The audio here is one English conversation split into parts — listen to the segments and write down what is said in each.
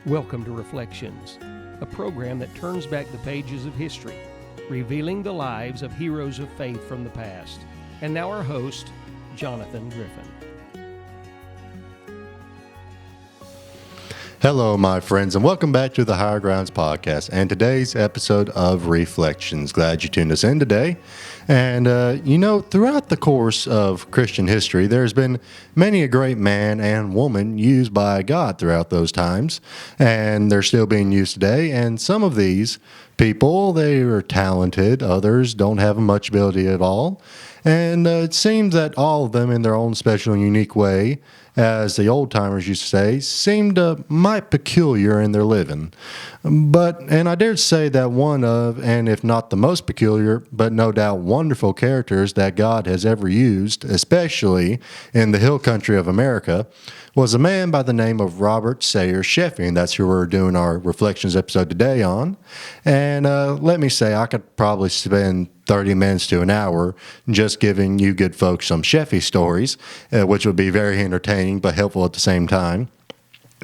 Welcome to Reflections, a program that turns back the pages of history, revealing the lives of heroes of faith from the past. And now our host, Jonathan Griffin. Hello, my friends, and welcome back to the Higher Grounds podcast and today's episode of Reflections. Glad you tuned us in today. And, throughout the course of Christian history, there's been many a great man and woman used by God throughout those times, and they're still being used today. And some of these people, they are talented, others don't have much ability at all. And it seems that all of them, in their own special and unique way, as the old-timers used to say, seemed might peculiar in their living. And I dare say that one of, and if not the most peculiar, but no doubt wonderful characters that God has ever used, especially in the hill country of America, was a man by the name of Robert Sayers Sheffey, and that's who we're doing our Reflections episode today on. And let me say, I could probably spend 30 minutes to an hour just giving you good folks some Sheffey stories, which would be very entertaining but helpful at the same time.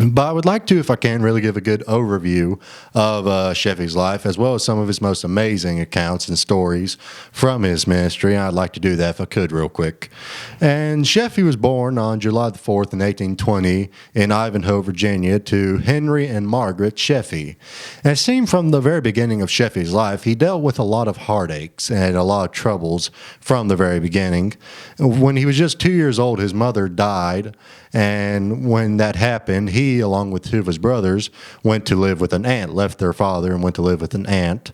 But I would like to, if I can, really give a good overview of Sheffey's life, as well as some of his most amazing accounts and stories from his ministry. I'd like to do that if I could real quick. And Sheffey was born on July the 4th in 1820 in Ivanhoe, Virginia, to Henry and Margaret Sheffey. And it seemed from the very beginning of Sheffey's life, he dealt with a lot of heartaches and a lot of troubles from the very beginning. When he was just 2 years old, his mother died. And when that happened, he, along with two of his brothers, went to live with an aunt, left their father and went to live with an aunt.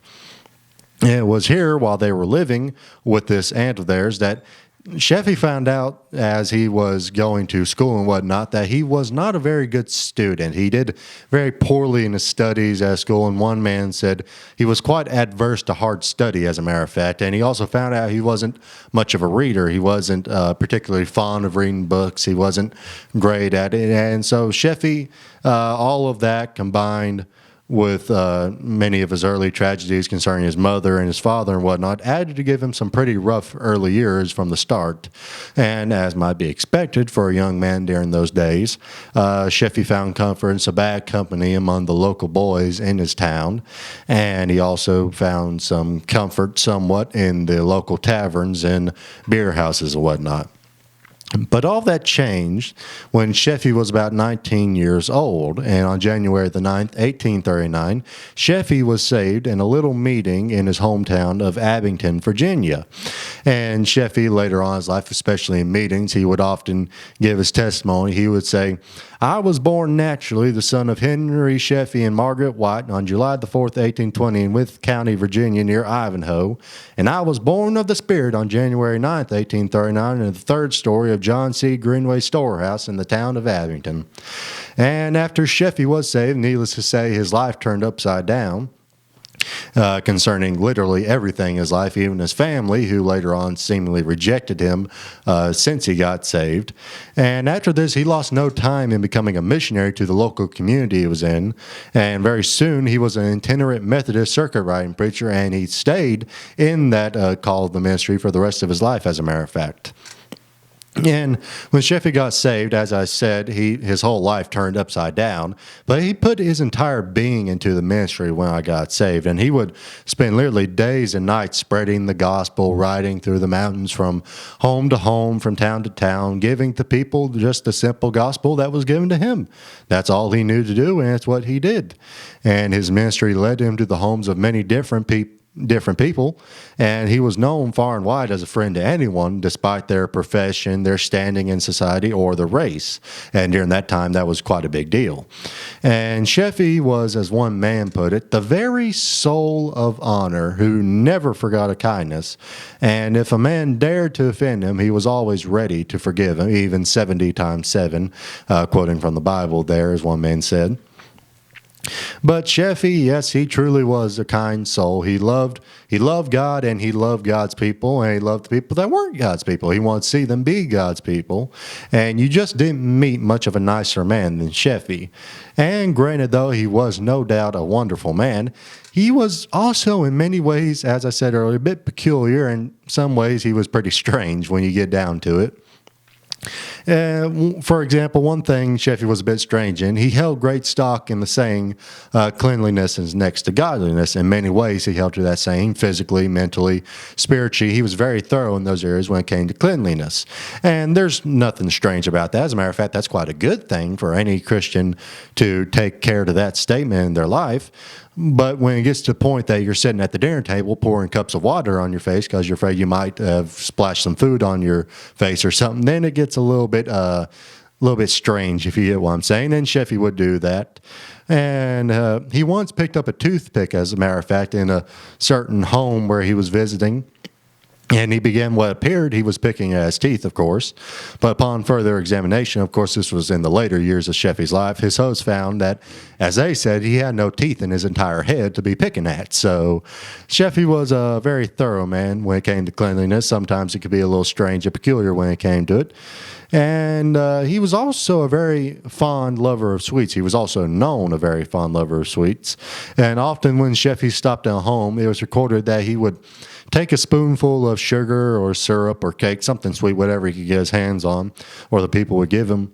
And it was here, while they were living with this aunt of theirs, that Sheffey found out as he was going to school and whatnot that he was not a very good student. He did very poorly in his studies at school, and one man said he was quite adverse to hard study, as a matter of fact. And he also found out he wasn't much of a reader. He wasn't particularly fond of reading books. He wasn't great at it. And so Sheffey, all of that combined with many of his early tragedies concerning his mother and his father and whatnot, added to give him some pretty rough early years from the start. And as might be expected for a young man during those days, Sheffey found comfort in some bad company among the local boys in his town, and he also found some comfort somewhat in the local taverns and beer houses and whatnot. But all that changed when Sheffey was about 19 years old, and on January the 9th, 1839, Sheffey was saved in a little meeting in his hometown of Abington, Virginia. And Sheffey, later on in his life, especially in meetings, he would often give his testimony. He would say, "I was born naturally the son of Henry Sheffey and Margaret White on July the 4th, 1820 in Wythe County, Virginia, near Ivanhoe. And I was born of the Spirit on January 9th, 1839 in the third story of John C. Greenway Storehouse in the town of Abington." And after Sheffey was saved, needless to say, his life turned upside down. Concerning literally everything in his life, even his family, who later on seemingly rejected him since he got saved. And after this, he lost no time in becoming a missionary to the local community he was in. And very soon, he was an itinerant Methodist circuit riding preacher, and he stayed in that call of the ministry for the rest of his life, as a matter of fact. And when Sheffey got saved, as I said, his whole life turned upside down, but he put his entire being into the ministry when I got saved. And he would spend literally days and nights spreading the gospel, riding through the mountains from home to home, from town to town, giving to people just the simple gospel that was given to him. That's all he knew to do, and it's what he did. And his ministry led him to the homes of many different people, and he was known far and wide as a friend to anyone, despite their profession, their standing in society, or their race. And during that time, that was quite a big deal. And Sheffey was, as one man put it, the very soul of honor, who never forgot a kindness. And if a man dared to offend him, he was always ready to forgive him, even 70 times 7, quoting from the Bible there, as one man said. But Sheffey, yes, he truly was a kind soul. He loved God, and he loved God's people, and he loved the people that weren't God's people. He wanted to see them be God's people. And you just didn't meet much of a nicer man than Sheffey. And granted, though, he was no doubt a wonderful man, he was also in many ways, as I said earlier, a bit peculiar. In some ways, he was pretty strange when you get down to it. For example, one thing Sheffey was a bit strange in, he held great stock in the saying, cleanliness is next to godliness. In many ways, he held to that saying, physically, mentally, spiritually. He was very thorough in those areas when it came to cleanliness. And there's nothing strange about that. As a matter of fact, that's quite a good thing for any Christian to take care to that statement in their life. But when it gets to the point that you're sitting at the dinner table pouring cups of water on your face because you're afraid you might have splashed some food on your face or something, then it gets a little bit strange, if you get what I'm saying. And Sheffey would do that. And he once picked up a toothpick, as a matter of fact, in a certain home where he was visiting. And he began what appeared he was picking at his teeth, of course. But upon further examination, of course, this was in the later years of Sheffey's life, his host found that, as they said, he had no teeth in his entire head to be picking at. So Sheffey was a very thorough man when it came to cleanliness. Sometimes it could be a little strange and peculiar when it came to it. And he was also a very fond lover of sweets. He was also known a very fond lover of sweets. And often when Sheffey stopped at home, it was recorded that he would take a spoonful of sugar or syrup or cake, something sweet, whatever he could get his hands on, or the people would give him.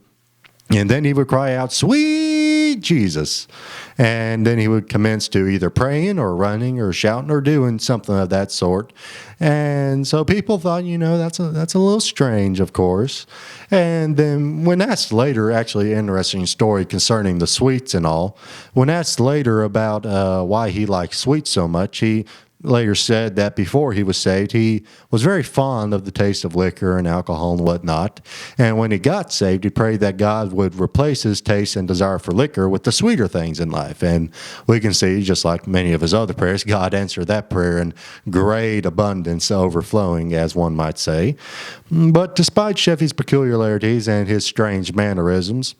And then he would cry out, "Sweet Jesus." And then he would commence to either praying or running or shouting or doing something of that sort. And so people thought, that's a little strange, of course. And then when asked later, actually interesting story concerning the sweets and all, when asked later about why he liked sweets so much, he later said that before he was saved, he was very fond of the taste of liquor and alcohol and whatnot. And when he got saved, he prayed that God would replace his taste and desire for liquor with the sweeter things in life. And we can see, just like many of his other prayers, God answered that prayer in great abundance, overflowing, as one might say. But despite Sheffey's peculiarities and his strange mannerisms,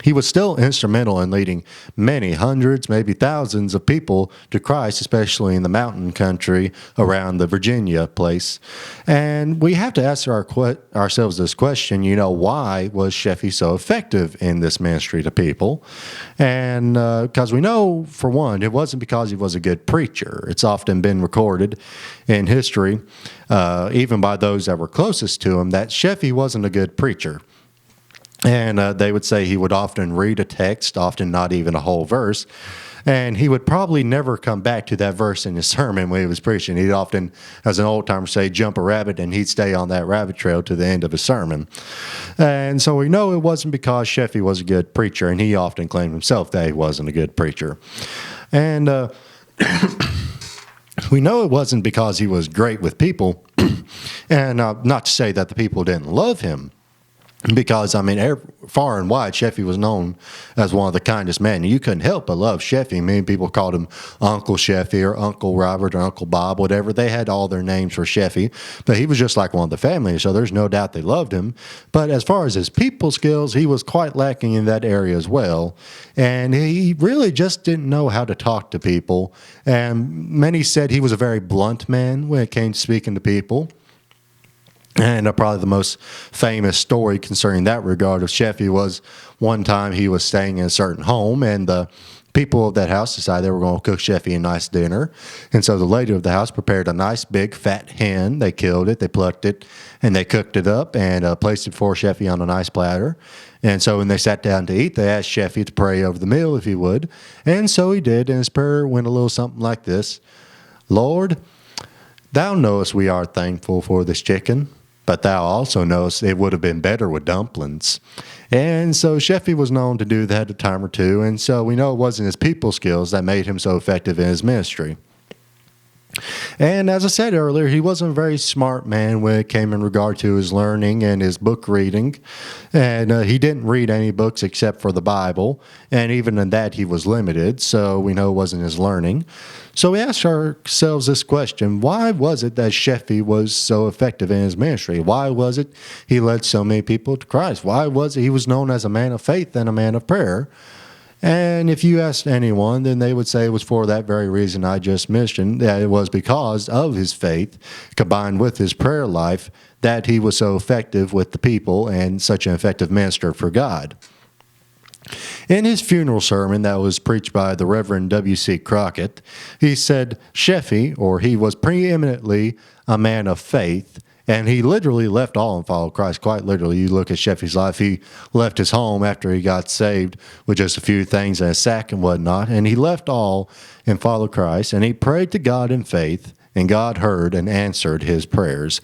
he was still instrumental in leading many hundreds, maybe thousands of people to Christ, especially in the mountain country around the Virginia place. And we have to ask ourselves this question, why was Sheffey so effective in this ministry to people? And because we know, for one, it wasn't because he was a good preacher. It's often been recorded in history, even by those that were closest to him, that Sheffey wasn't a good preacher. And they would say he would often read a text, often not even a whole verse, and he would probably never come back to that verse in his sermon when he was preaching. He'd often, as an old-timer say, jump a rabbit, and he'd stay on that rabbit trail to the end of his sermon. And so we know it wasn't because Sheffey was a good preacher, and he often claimed himself that he wasn't a good preacher. And we know it wasn't because he was great with people, and not to say that the people didn't love him, because, far and wide, Sheffey was known as one of the kindest men. You couldn't help but love Sheffey. Many people called him Uncle Sheffey or Uncle Robert or Uncle Bob, whatever. They had all their names for Sheffey, but he was just like one of the family, so there's no doubt they loved him. But as far as his people skills, he was quite lacking in that area as well. And he really just didn't know how to talk to people. And many said he was a very blunt man when it came to speaking to people. And probably the most famous story concerning that regard of Sheffey was one time he was staying in a certain home, and the people of that house decided they were going to cook Sheffey a nice dinner. And so the lady of the house prepared a nice big fat hen. They killed it, they plucked it, and they cooked it up and placed it before Sheffey on a nice platter. And so when they sat down to eat, they asked Sheffey to pray over the meal if he would. And so he did, and his prayer went a little something like this: "Lord, thou knowest we are thankful for this chicken, but thou also knowest it would have been better with dumplings." And so Sheffey was known to do that a time or two, and so we know it wasn't his people skills that made him so effective in his ministry. And as I said earlier, he wasn't a very smart man when it came in regard to his learning and his book reading. And he didn't read any books except for the Bible. And even in that, he was limited. So we know it wasn't his learning. So we asked ourselves this question: why was it that Sheffey was so effective in his ministry? Why was it he led so many people to Christ? Why was it he was known as a man of faith and a man of prayer? And if you asked anyone, then they would say it was for that very reason I just mentioned, that it was because of his faith combined with his prayer life that he was so effective with the people and such an effective minister for God. In his funeral sermon that was preached by the Reverend W.C. Crockett, he said Sheffey, or he was preeminently a man of faith, And he literally left all and followed Christ. Quite literally, you look at Sheffey's life, he left his home after he got saved with just a few things and a sack and whatnot. And he left all and followed Christ. And he prayed to God in faith. And God heard and answered his prayers.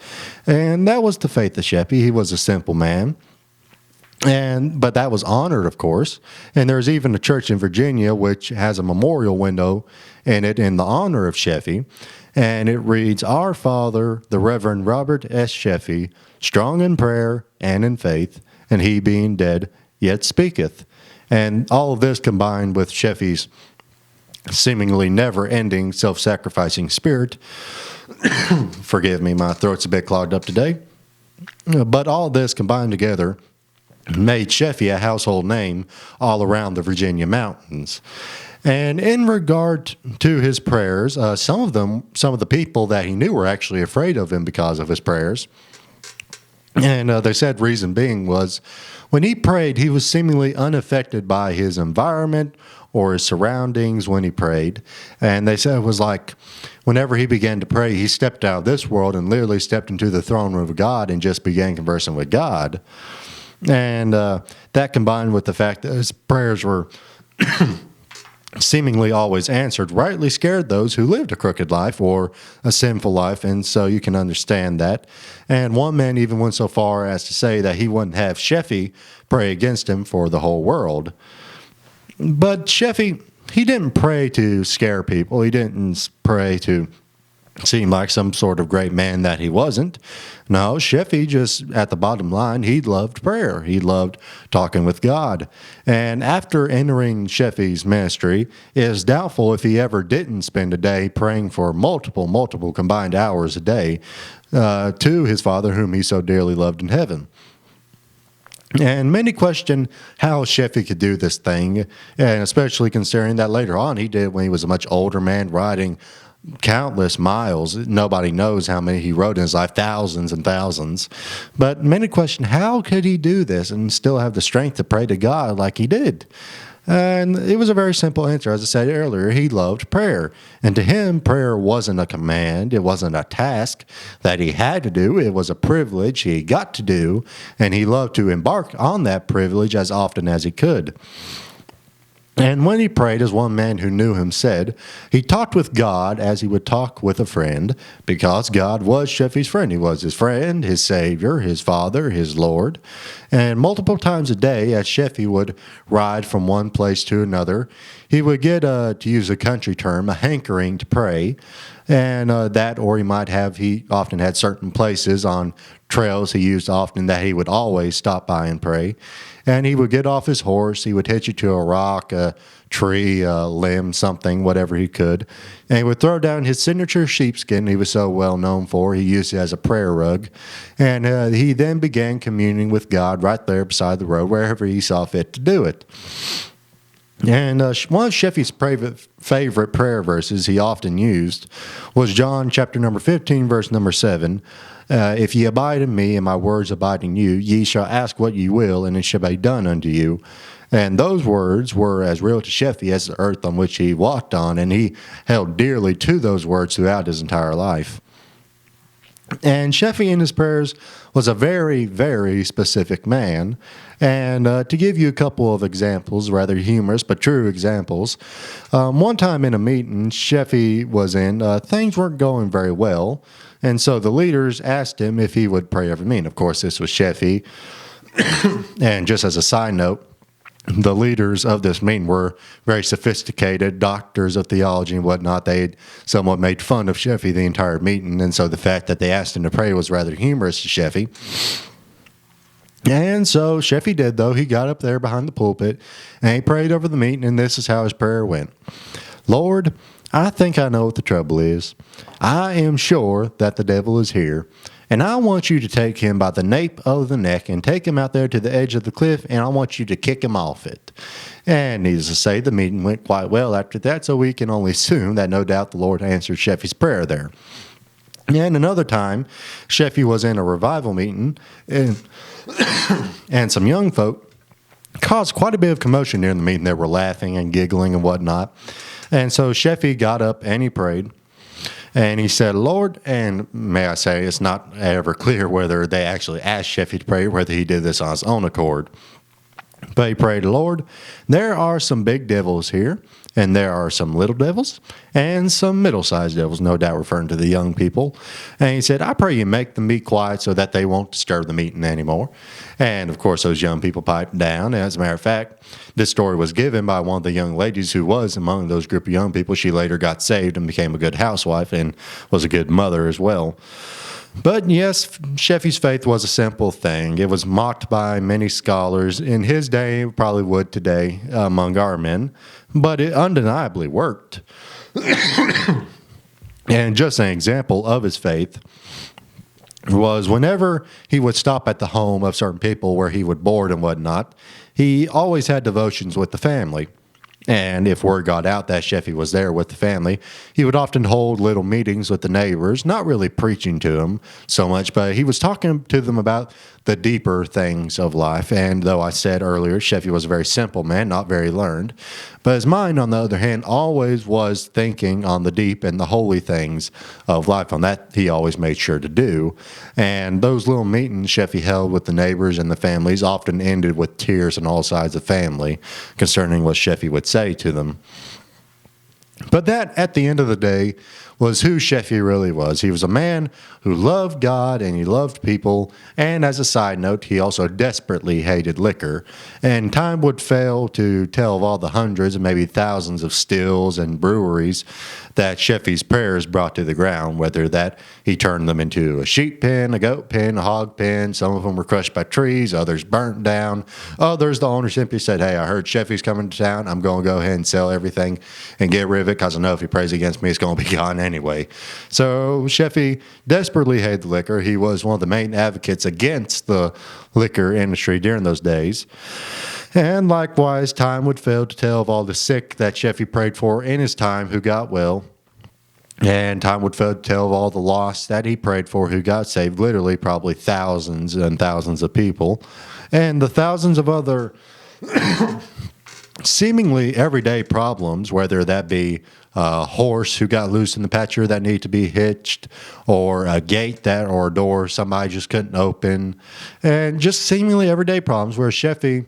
And that was the faith of Sheffey. He was a simple man. But that was honored, of course. And there's even a church in Virginia which has a memorial window in it in the honor of Sheffey. And it reads, "Our Father, the Reverend Robert S. Sheffey, strong in prayer and in faith, and he being dead yet speaketh." And all of this combined with Sheffey's seemingly never-ending self-sacrificing spirit. Forgive me, my throat's a bit clogged up today. But all this combined together made Sheffey a household name all around the Virginia mountains. And in regard to his prayers, some of the people that he knew were actually afraid of him because of his prayers. And they said reason being was when he prayed, he was seemingly unaffected by his environment or his surroundings when he prayed. And they said it was like whenever he began to pray, he stepped out of this world and literally stepped into the throne room of God and just began conversing with God. And that combined with the fact that his prayers were seemingly always answered, rightly scared those who lived a crooked life or a sinful life, and so you can understand that. And one man even went so far as to say that he wouldn't have Sheffey pray against him for the whole world. But Sheffey, he didn't pray to scare people. He didn't pray to seem like some sort of great man that he wasn't. No, Sheffey just, at the bottom line, he loved prayer. He loved talking with God. And after entering Sheffey's ministry, it is doubtful if he ever didn't spend a day praying for multiple combined hours a day to his Father whom he so dearly loved in heaven. And many question how Sheffey could do this thing, and especially considering that later on he did when he was a much older man, riding countless miles. Nobody knows how many he rode in his life, thousands and thousands. But many question, how could he do this and still have the strength to pray to God like he did? And it was a very simple answer. As I said earlier, he loved prayer. And to him, prayer wasn't a command. It wasn't a task that he had to do. It was a privilege he got to do. And he loved to embark on that privilege as often as he could. And when he prayed, as one man who knew him said, he talked with God as he would talk with a friend, because God was Sheffey's friend. He was his friend, his Savior, his Father, his Lord. And multiple times a day, as Sheffey would ride from one place to another, he would get, to use a country term, a hankering to pray. And he often had certain places on trails he used often that he would always stop by and pray. And he would get off his horse, he would hitch you to a rock, a tree, a limb, something, whatever he could. And he would throw down his signature sheepskin he was so well known for. He used it as a prayer rug. And he then began communing with God right there beside the road, wherever he saw fit to do it. And one of Sheffey's favorite prayer verses he often used was John chapter number 15, verse number 7. If ye abide in me and my words abide in you, ye shall ask what ye will, and it shall be done unto you. And those words were as real to Sheffey as the earth on which he walked on, and he held dearly to those words throughout his entire life. And Sheffey in his prayers was a very, very specific man. And to give you a couple of examples, rather humorous but true examples, one time in a meeting Sheffey was in, things weren't going very well. And so the leaders asked him if he would pray over me. And of course, this was Sheffey. And just as a side note, the leaders of this meeting were very sophisticated doctors of theology and whatnot. They had somewhat made fun of Sheffey the entire meeting. And so the fact that they asked him to pray was rather humorous to Sheffey. And so Sheffey did, though. He got up there behind the pulpit and he prayed over the meeting. And this is how his prayer went. Lord, I think I know what the trouble is. I am sure that the devil is here, and I want you to take him by the nape of the neck and take him out there to the edge of the cliff, and I want you to kick him off it. And needless to say, the meeting went quite well after that, so we can only assume that no doubt the Lord answered Sheffey's prayer there. And another time, Sheffey was in a revival meeting, and some young folk caused quite a bit of commotion during the meeting. They were laughing and giggling and whatnot. And so Sheffey got up and he prayed. And he said, Lord, and may I say, it's not ever clear whether they actually asked Sheffey to pray or whether he did this on his own accord. But he prayed, Lord, there are some big devils here, and there are some little devils, and some middle-sized devils, no doubt referring to the young people. And he said, I pray you make them be quiet so that they won't disturb the meeting anymore. And, of course, those young people piped down. As a matter of fact, this story was given by one of the young ladies who was among those group of young people. She later got saved and became a good housewife and was a good mother as well. But yes, Sheffey's faith was a simple thing. It was mocked by many scholars in his day, probably would today among our men, but it undeniably worked. And just an example of his faith was whenever he would stop at the home of certain people where he would board and whatnot, he always had devotions with the family. And if word got out that Sheffey was there with the family, he would often hold little meetings with the neighbors, not really preaching to them so much, but he was talking to them about the deeper things of life. And though I said earlier, Sheffey was a very simple man, not very learned, but his mind, on the other hand, always was thinking on the deep and the holy things of life. On that, he always made sure to do. And those little meetings Sheffey held with the neighbors and the families often ended with tears on all sides of the family concerning what Sheffey would say to them. But that, at the end of the day, was who Sheffey really was. He was a man who loved God and he loved people. And as a side note, he also desperately hated liquor. And time would fail to tell of all the hundreds and maybe thousands of stills and breweries that Sheffey's prayers brought to the ground, whether that he turned them into a sheep pen, a goat pen, a hog pen. Some of them were crushed by trees, others burnt down. Others, the owner simply said, hey, I heard Sheffey's coming to town. I'm going to go ahead and sell everything and get rid of it because I know if he prays against me, it's going to be gone anyway. So Sheffey desperately hated the liquor. He was one of the main advocates against the liquor industry during those days. And likewise, time would fail to tell of all the sick that Sheffey prayed for in his time who got well. And time would fail to tell of all the lost that he prayed for who got saved, literally probably thousands and thousands of people. And the thousands of other seemingly everyday problems, whether that be a horse who got loose in the pasture that needed to be hitched, or a gate that or a door somebody just couldn't open, and just seemingly everyday problems where Sheffey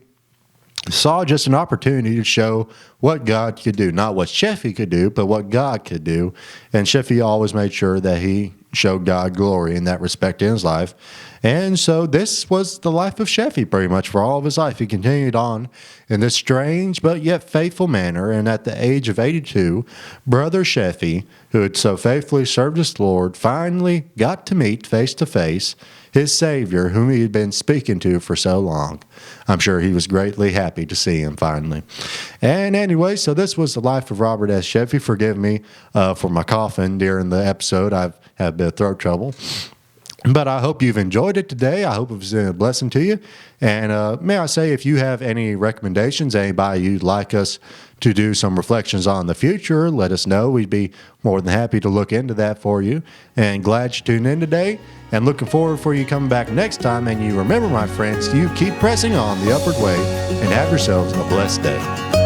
saw just an opportunity to show what God could do. Not what Sheffey could do, but what God could do. And Sheffey always made sure that he showed God glory in that respect in his life. And so this was the life of Sheffey pretty much for all of his life. He continued on in this strange but yet faithful manner. And at the age of 82, Brother Sheffey, who had so faithfully served his Lord, finally got to meet face to face his Savior, whom he had been speaking to for so long. I'm sure he was greatly happy to see him finally. And anyway, so this was the life of Robert S. Sheffey. Forgive me for my coughing during the episode. I've had a bit of throat trouble. But I hope you've enjoyed it today. I hope it was a blessing to you. And may I say, if you have any recommendations, anybody you'd like us to do some reflections on in the future, let us know. We'd be more than happy to look into that for you. And glad you tuned in today. And looking forward for you coming back next time. And you remember, my friends, you keep pressing on the upward way and have yourselves a blessed day.